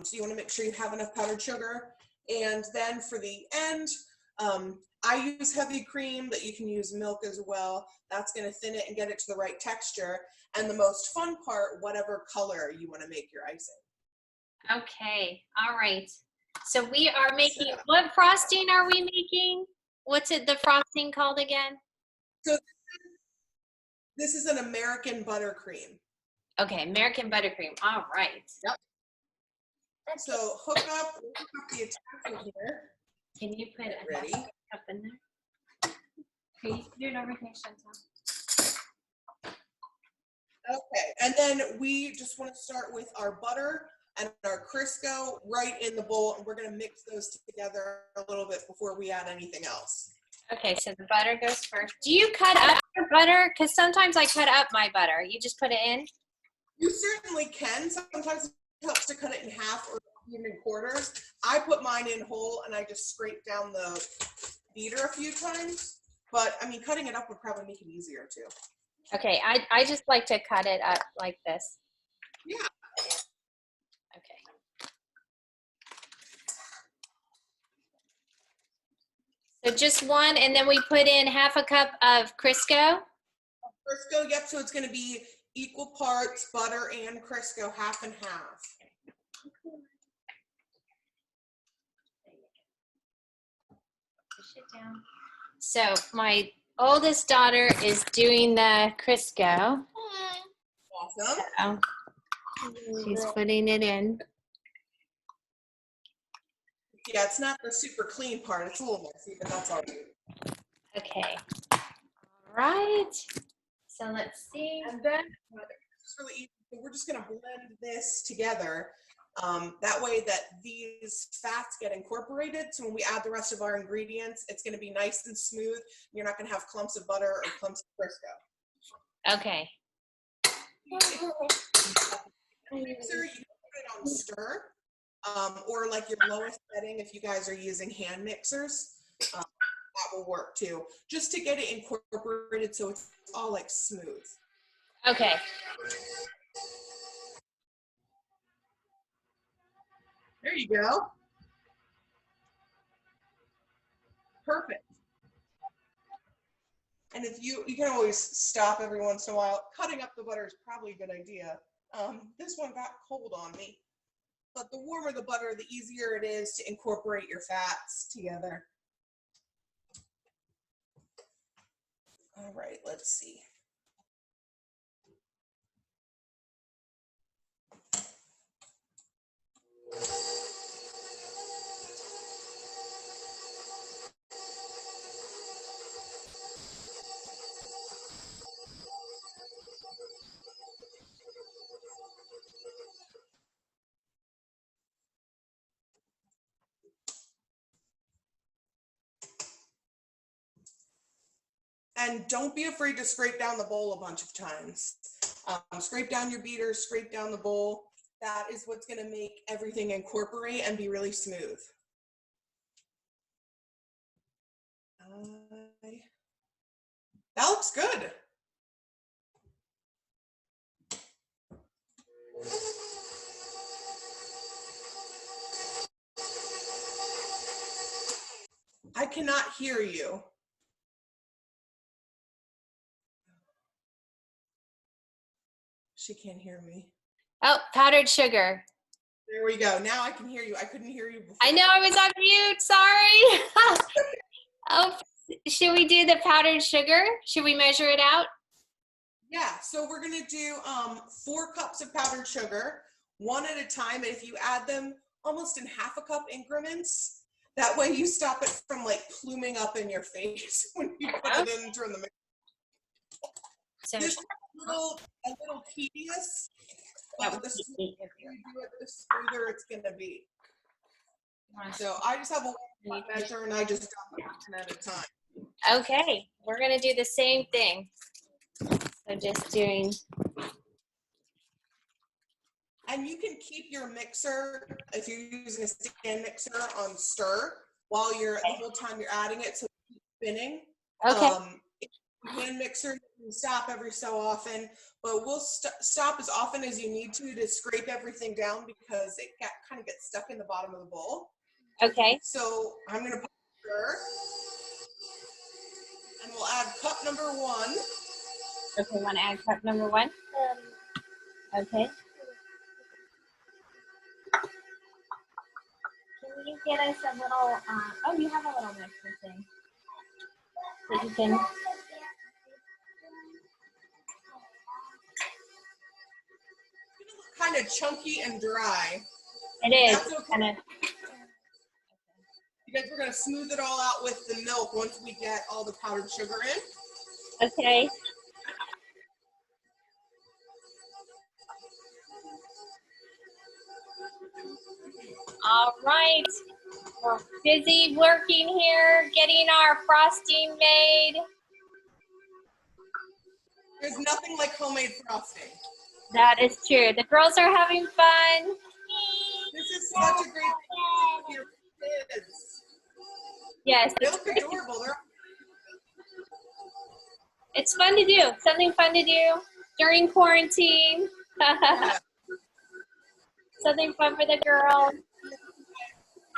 So you want to make sure you have enough powdered sugar. And then for the end, I use heavy cream, but you can use milk as well. That's going to thin it and get it to the right texture. And the most fun part, whatever color you want to make your icing. Okay, all right. So we are making, what frosting are we making? What's the frosting called again? So this is an American buttercream. Okay, American buttercream. All right. Yep. So hook up the attachment here. Can you put a cup in there? Can you do it over here, Chantal? Okay, and then we just want to start with our butter and our Crisco right in the bowl, and we're going to mix those together a little bit before we add anything else. Okay, so the butter goes first. Do you cut up your butter? Because sometimes I cut up my butter. You just put it in? You certainly can. Sometimes it helps to cut it in half or even in quarters. I put mine in whole, and I just scrape down the beater a few times. But, I mean, cutting it up would probably make it easier, too. Okay, I just like to cut it up like this. Yeah. Okay. So just one, and then we put in half a cup of Crisco. Crisco, yep, so it's going to be equal parts butter and Crisco, half and half. Push it down. So my oldest daughter is doing the Crisco. Awesome. So she's putting it in. Yeah, it's not the super clean part. It's a little messy, but that's all right. Okay. All right. So let's see. And then it's really easy. So we're just going to blend this together. That way that these fats get incorporated. So when we add the rest of our ingredients, it's going to be nice and smooth. You're not going to have clumps of butter or clumps of Crisco. Okay. Mixer, you can put it on stir, or like your lowest setting if you guys are using hand mixers. That will work too, just to get it incorporated so it's all like smooth. Okay. There you go. Perfect. And if you can always stop every once in a while. Cutting up the butter is probably a good idea. This one got cold on me. But the warmer the butter, the easier it is to incorporate your fats together. All right, let's see. And don't be afraid to scrape down the bowl a bunch of times. Scrape down your beater, scrape down the bowl. That is what's going to make everything incorporate and be really smooth. That looks good. I cannot hear you. She can't hear me. Oh, powdered sugar. There we go. Now I can hear you. I couldn't hear you before. I know I was on mute. Sorry. Oh, should we do the powdered sugar? Should we measure it out? Yeah. So we're going to do 4 cups of powdered sugar, one at a time. And if you add them almost in half a cup increments, that way you stop it from like pluming up in your face when you put it in during the mix. So this is a little tedious, but the smoother you do it, the smoother it's going to be. So I just have a measure and I just dump it one at a time. Okay, we're gonna do the same thing. So just doing. And you can keep your mixer, if you're using a stand mixer, on stir while you're, the whole time you're adding it, so it keeps spinning. Okay. Hand mixer, stop every so often, but we'll stop as often as you need to scrape everything down because it kind of gets stuck in the bottom of the bowl. Okay. So I'm going to put sugar, and we'll add cup number 1. Okay, want to add cup number 1? Okay. Can you get us a little, oh, you have a little mixer thing. So you can. Kind of chunky and dry. It is. That's okay. Kind of. Because we're going to smooth it all out with the milk once we get all the powdered sugar in. Okay. All right. We're busy working here, getting our frosting made. There's nothing like homemade frosting. That is true. The girls are having fun. This is such a great thing with your kids. Yes. They look adorable. It's fun to do. Something fun to do during quarantine. Yeah. Something fun for the girls.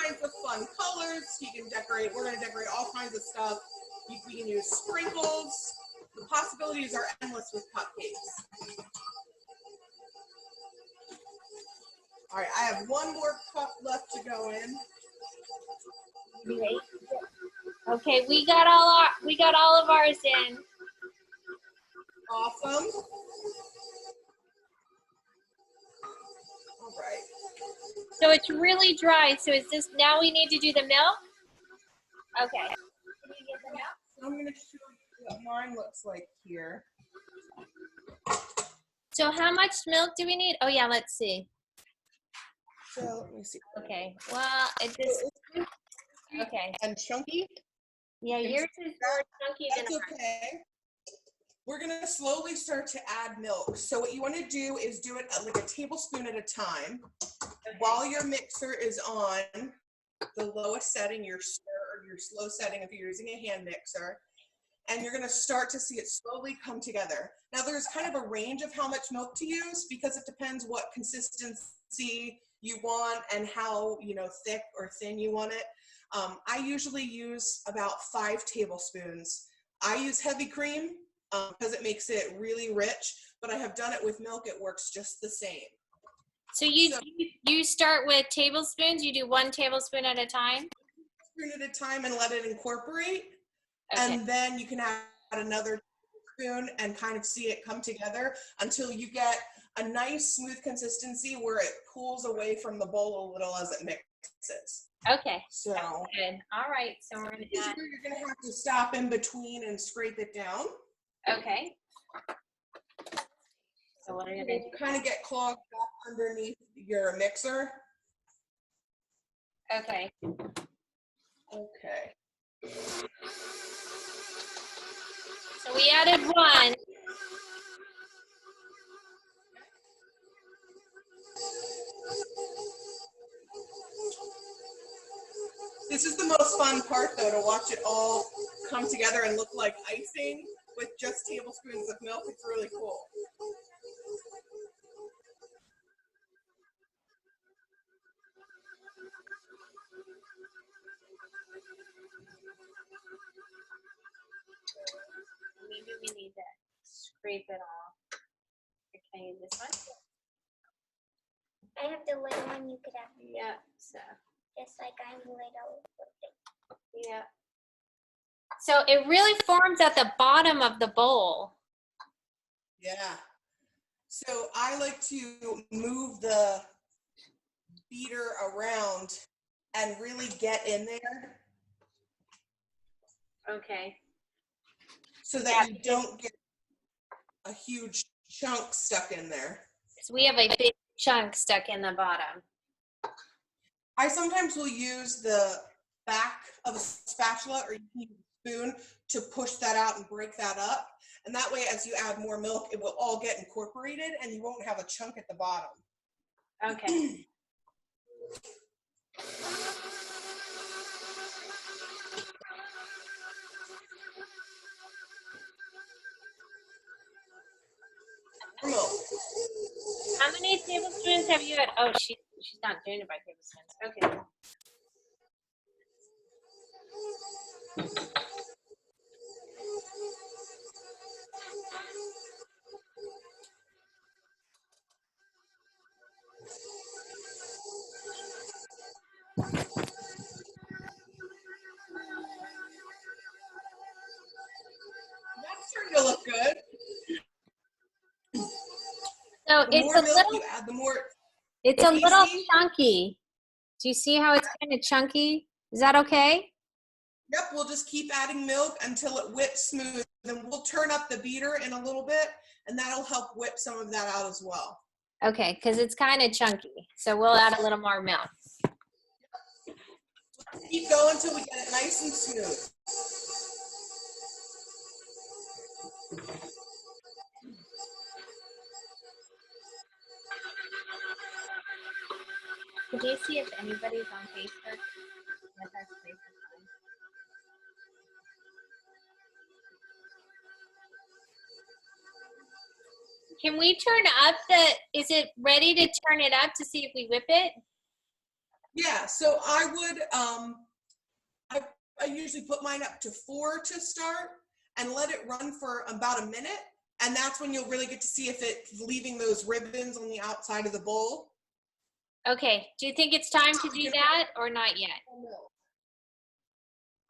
Kinds of fun colors. You can decorate. We're going to decorate all kinds of stuff. We can use sprinkles. The possibilities are endless with cupcakes. All right, I have one more cup left to go in. Okay, we got all of ours in. Awesome. All right. So it's really dry. So is this, now we need to do the milk? Okay. Can you get the milk? I'm going to show you what mine looks like here. So how much milk do we need? Oh yeah, let's see. So let me see. Okay. Well, it just, okay. And chunky. Yeah, yours is more chunky than That's ours. okay. We're going to slowly start to add milk. So what you want to do is do it at like a tablespoon at a time. Okay. While your mixer is on the lowest setting, your stir, or your slow setting if you're using a hand mixer, and you're going to start to see it slowly come together. Now there's kind of a range of how much milk to use because it depends what consistency you want and how, you know, thick or thin you want it. I usually use about 5 tablespoons. I use heavy cream because it makes it really rich, but I have done it with milk. It works just the same. So you start with tablespoons. You do 1 tablespoon at a time? Spoon at a time and let it incorporate. Okay. And then you can add another spoon and kind of see it come together until you get a nice smooth consistency where it pulls away from the bowl a little as it mixes. Okay. So that's good. All right. So we're gonna add. you're gonna have to stop in between and scrape it down. Okay. So what are you gonna do? Kind of get clogged up underneath your mixer. Okay. Okay. So we added 1. This is the most fun part, though, to watch it all come together and look like icing with just tablespoons of milk. It's really cool. Maybe we need to scrape it off. Can I use this one? I have the little one you could have. Yeah. So. Just like I'm little. Yeah. So it really forms at the bottom of the bowl. Yeah. So I like to move the beater around and really get in there. Okay. So that you don't get a huge chunk stuck in there. So we have a big chunk stuck in the bottom. I sometimes will use the back of a spatula or you can use a spoon to push that out and break that up. And that way, as you add more milk, it will all get incorporated and you won't have a chunk at the bottom. Okay. many tablespoons have you had? Oh, she's not doing it by tablespoons. Okay. That's starting to look good. So The it's more a milk little, you add, the more. it's a little Easy. chunky. Do you see how it's kind of chunky? Is that okay? Yep, we'll just keep adding milk until it whips smooth. Then we'll turn up the beater in a little bit, and that'll help whip some of that out as well. Okay, because it's kind of chunky. So we'll add a little more milk. Keep going until we get it nice and smooth. Could you see if anybody's on Facebook? Yes, that's Facebook. Can we turn up is it ready to turn it up to see if we whip it? Yeah, so I would, I usually put mine up to 4 to start and let it run for about a minute. And that's when you'll really get to see if it's leaving those ribbons on the outside of the bowl. Okay, do you think it's time to do that or not yet?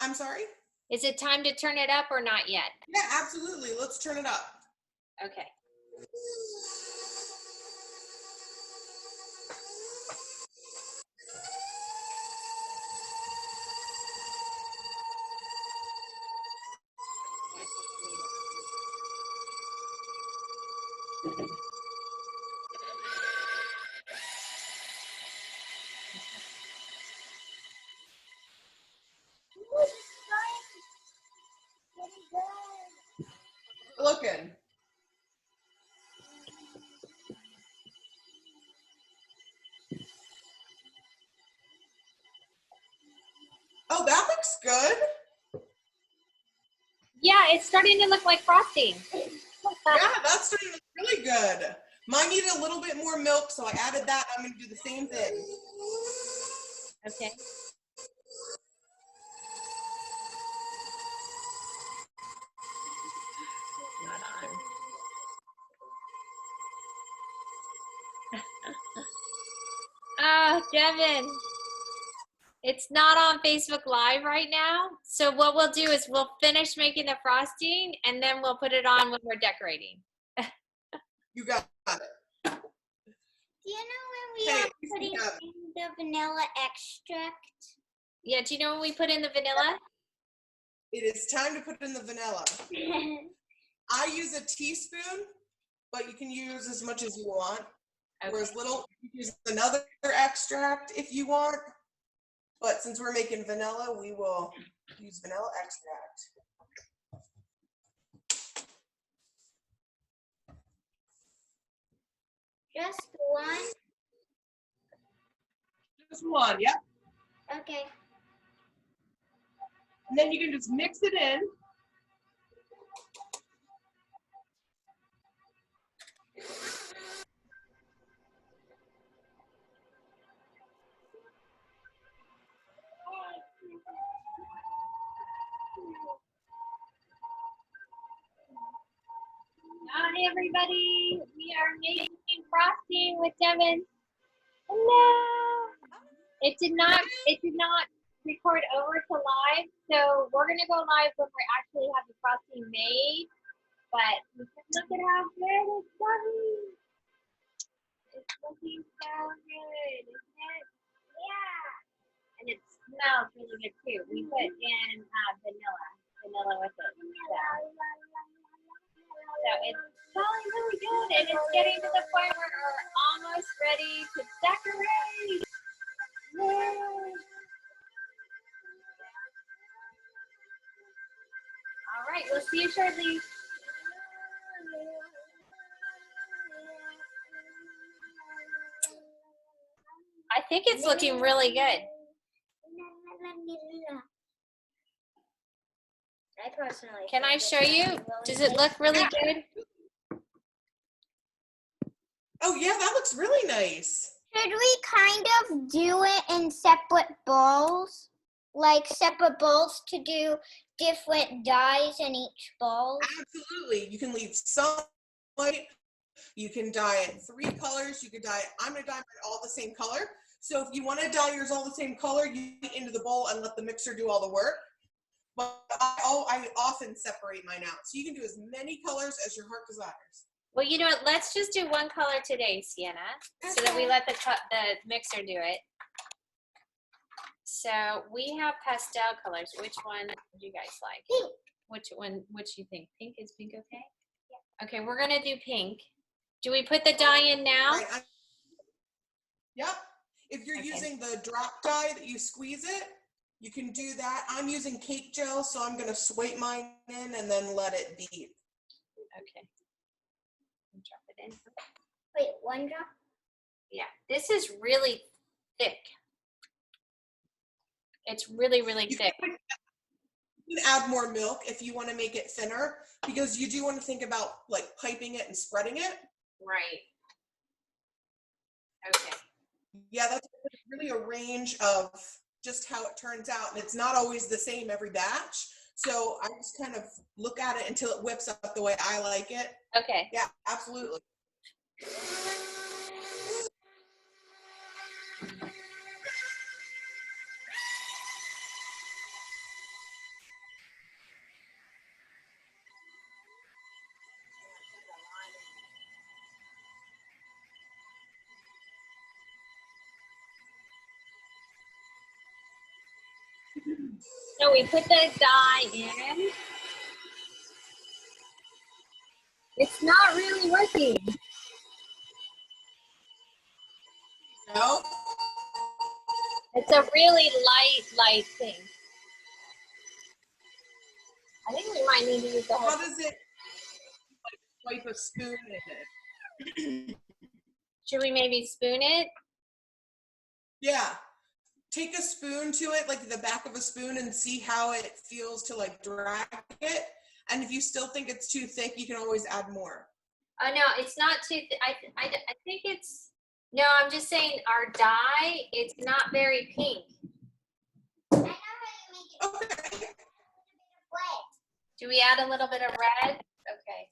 I'm sorry? Is it time to turn it up or not yet? Yeah, absolutely. Let's turn it up. Okay. Looking. Oh, that looks good. Yeah, it's starting to look like frosting. Yeah, that's starting to look really good. Mine needed a little bit more milk, so I added that. I'm going to do the same thing. Okay. Not on. Oh, Devin. It's not on Facebook Live right now. So what we'll do is we'll finish making the frosting and then we'll put it on when we're decorating. You got it. Do you know when we Hey, are putting in the vanilla extract? Yeah, do you know when we put in the vanilla? It is time to put in the vanilla. I use a teaspoon, but you can use as much as you want. Okay. Or as little, you can use another extract if you want. But since we're making vanilla, we will use vanilla extract. Just one? Just one, yep. Okay. And then you can just mix it in. Hi everybody, we are making frosting with Devin. Hello. It did not record over to live, so we're gonna go live when we actually have the frosting made. But look at how good it's looking. It's looking so good, isn't it? Yeah. And it smells really good too. We put in vanilla with it. So it's smelling really good, and it's getting to the point where we're almost ready to decorate. Yay. All right, we'll see you shortly. I think it's looking really good. I personally Can I think show it's you? really Does it look really good? Oh yeah, that looks really nice. Should we kind of do it in separate bowls? Like separate bowls to do different dyes in each bowl? Absolutely. You can leave some white. You can dye it 3 colors. You can dye it, I'm gonna dye mine all the same color. So if you want to dye yours all the same color, you get into the bowl and let the mixer do all the work. But I often separate mine out. So you can do as many colors as your heart desires. Well, you know what? Let's just do one color today, Sienna, so that we let the mixer do it. So we have pastel colors. Which one would you guys like? Pink. Which you think? Pink, is pink okay? Yeah. Okay, we're gonna do pink. Do we put the dye in now? Right. Yep. If you're using the drop dye that you squeeze it, you can do that. I'm using cake gel, so I'm gonna swipe mine in and then let it bead. Okay. Drop it in. Wait, 1 drop? Yeah, this is really thick. It's really, really thick. You can add more milk if you want to make it thinner, because you do want to think about like piping it and spreading it. Right. Okay. Yeah, that's really a range of just how it turns out, and it's not always the same every batch. So I just kind of look at it until it whips up the way I like it. Okay. Yeah, absolutely. So we put the dye in. It's not really working. No? It's a really light thing. I think we might need to use the whole. How does it like, swipe a spoon in it? Should we maybe spoon it? Yeah. Take a spoon to it, like the back of a spoon, and see how it feels to like drag it. And if you still think it's too thick, you can always add more. Oh no, it's not too. I think it's. No, I'm just saying our dye. It's not very pink. I know how you make it. Okay. Wet. Do we add a little bit of red? Okay.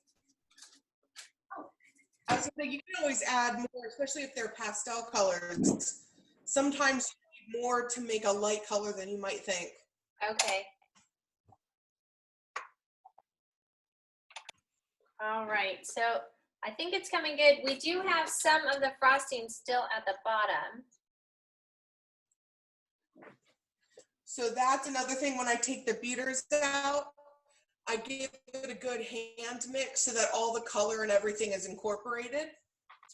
I was gonna say, you can always add more, especially if they're pastel colors. Sometimes you need more to make a light color than you might think. Okay. All right, so I think it's coming good. We do have some of the frosting still at the bottom. So that's another thing. When I take the beaters out, I give it a good hand mix so that all the color and everything is incorporated,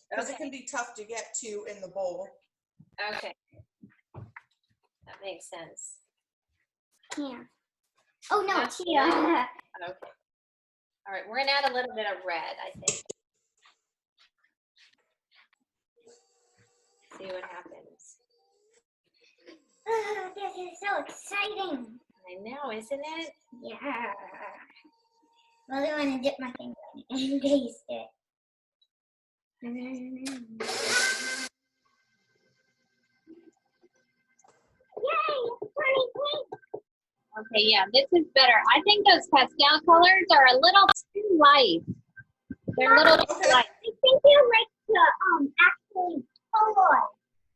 because it can be tough to get to in the bowl. Okay, that makes sense. Yeah. Oh no, That's here. Okay. All right, we're gonna add a little bit of red, I think. See what happens. Oh, this is so exciting. I know, isn't it? Yeah. Well, I want to dip my finger in it and taste it. Yay! Pretty pink. Okay, yeah, this is better. I think those pastel colors are a little too light. They're a little too light. I think you like the actually color.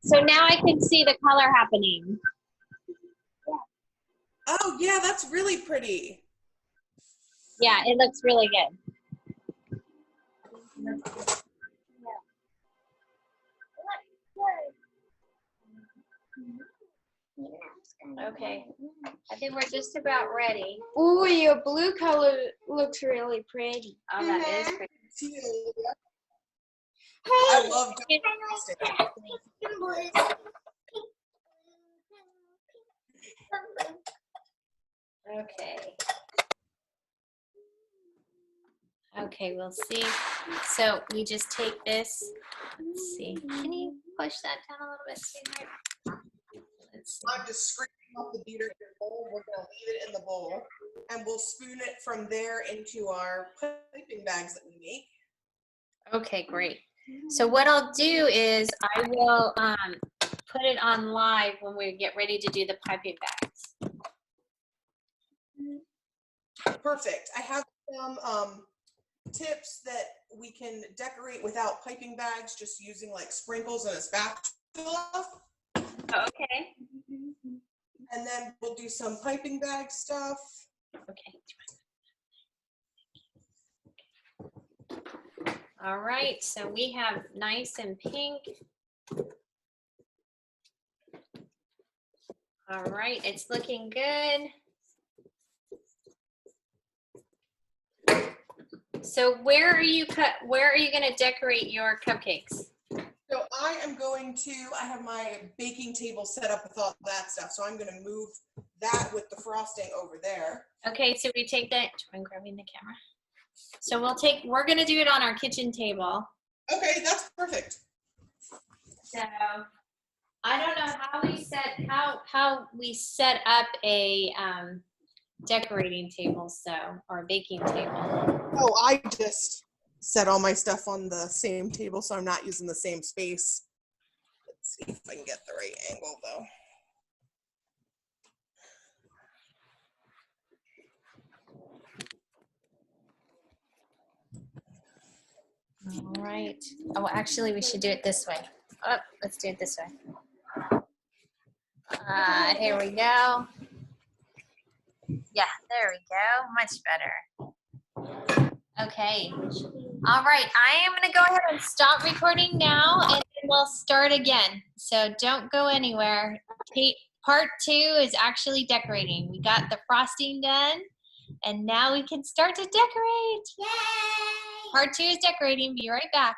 So now I can see the color happening. Oh yeah, that's really pretty. Yeah, it looks really good. Okay, I think we're just about ready. Ooh, your blue color looks really pretty. Oh, that is pretty. I love Okay. Okay, we'll see. So we just take this. Let's see. Can you push that down a little bit, sweetheart? Let's see. I'm just scraping off the beater in the bowl. We're gonna leave it in the bowl, and we'll spoon it from there into our piping bags that we make. Okay, great. So what I'll do is I will put it on live when we get ready to do the piping bags. Perfect. I have some tips that we can decorate without piping bags, just using like sprinkles and a spatula. Oh, okay. And then we'll do some piping bag stuff. Okay. All right, so we have nice and pink. All right, it's looking good. So where are you going to decorate your cupcakes? So I have my baking table set up with all that stuff. So I'm going to move that with the frosting over there. Okay, so we take that, I'm grabbing the camera. So we're going to do it on our kitchen table. Okay, that's perfect. So I don't know how we set up a decorating table, or a baking table. Oh, I just set all my stuff on the same table, so I'm not using the same space. Let's see if I can get the right angle, though. All right. Oh, actually, we should do it this way. Oh, let's do it this way. Here we go. Yeah, there we go. Much better. Okay. All right. I am going to go ahead and stop recording now, and then we'll start again. So don't go anywhere. Part 2 is actually decorating. We got the frosting done, and now we can start to decorate. Yay! Part 2 is decorating. Be right back.